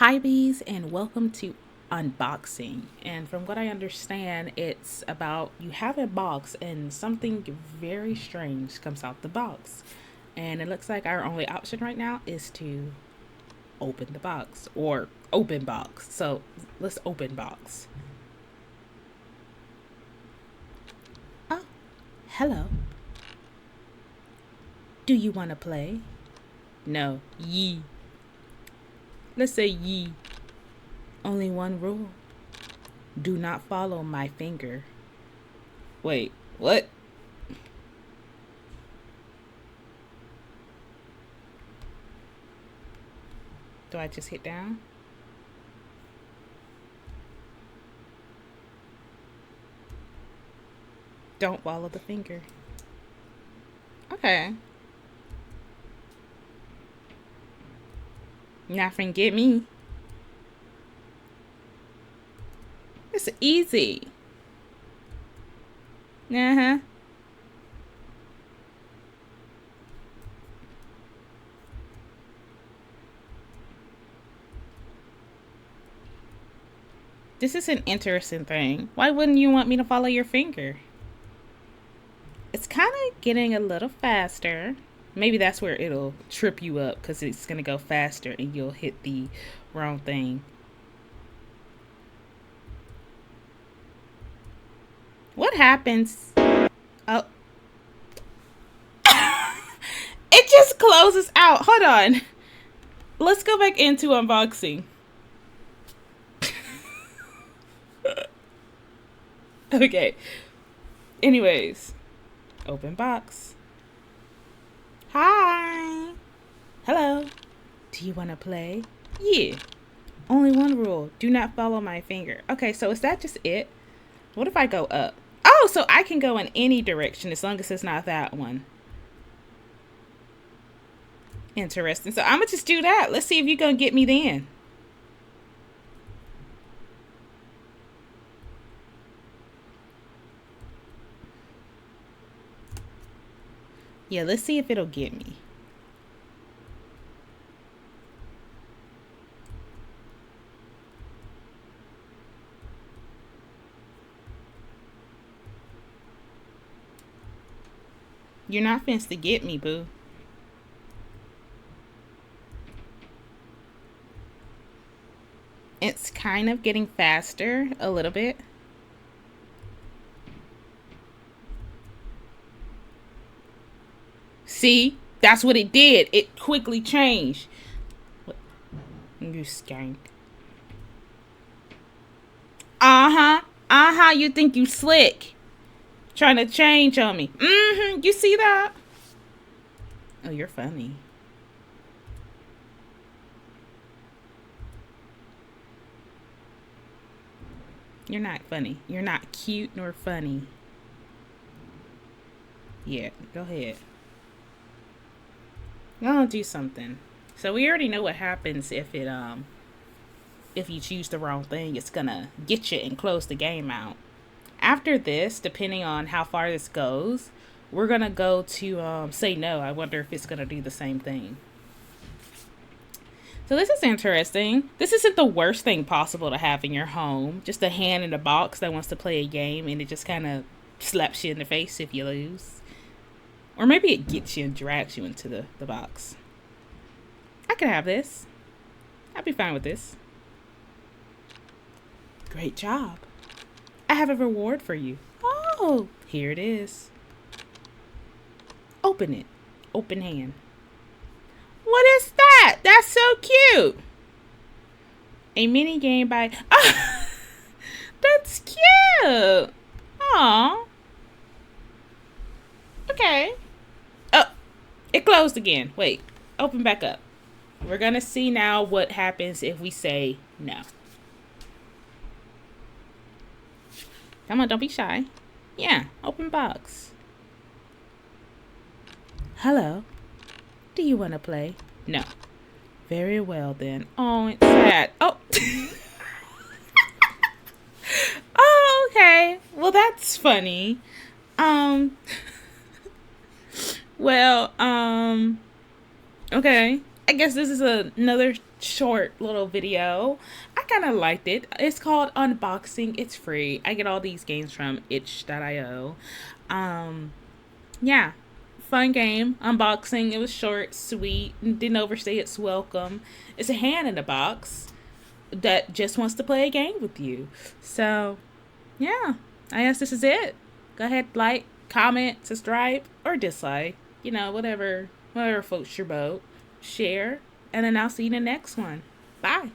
Hi, bees, and welcome to unboxing. And from what I understand, it's about you have a box and something very strange comes out the box. And it looks like our only option right now is to open the box or open box. So let's open box. Oh, hello. Do you want to play? No, ye. Let's say ye. Only one rule: do not follow my finger. Wait, what? Do I just hit down? Don't follow the finger. Okay. Not forget me. It's easy. Uh huh. This is an interesting thing. Why wouldn't you want me to follow your finger? It's kind of getting a little faster. Maybe that's where it'll trip you up because it's going to go faster and you'll hit the wrong thing. What happens? Oh, it just closes out. Hold on. Let's go back into unboxing. Okay. Anyways, open box. Hi. Hello. Do you want to play? Yeah. Only one rule: do not follow my finger. Okay, so is that just it? What if I go up? Oh, so I can go in any direction as long as it's not that one. Interesting. So I'm gonna just do that. Let's see if you're gonna get me then. Yeah, let's see if it'll get me. You're not fenced to get me, boo. It's kind of getting faster a little bit. See? That's what it did. It quickly changed. You skank. Uh-huh. Uh-huh. You think you slick. Trying to change on me. Mm-hmm. You see that? Oh, you're funny. You're not funny. You're not cute nor funny. Yeah, go ahead. I'll do something. So we already know what happens if you choose the wrong thing. It's gonna get you and close the game out. After this, depending on how far this goes, we're gonna go to say no. I wonder if it's gonna do the same thing. So this is interesting. This isn't the worst thing possible to have in your home. Just a hand in a box that wants to play a game and it just kind of slaps you in the face if you lose. Or maybe it gets you and drags you into the box. I can have this. I'd be fine with this. Great job. I have a reward for you. Oh, here it is. Open it. Open hand. What is that? That's so cute. A mini game by. Oh, that's cute. Aw. Okay. Oh, it closed again. Wait. Open back up. We're going to see now what happens if we say no. Come on, don't be shy. Yeah, open box. Hello. Do you want to play? No. Very well then. Oh, it's sad. Oh. Oh, okay. Well, that's funny. Um. Well, okay. I guess this is another short little video. I kind of liked it. It's called Unboxing. It's free. I get all these games from itch.io. Um, yeah, fun game. Unboxing. It was short, sweet, and didn't overstay its welcome. It's a hand in a box that just wants to play a game with you. So, yeah, I guess this is it. Go ahead, like, comment, subscribe, or dislike. Whatever floats your boat. Share, and then I'll see you in the next one. Bye.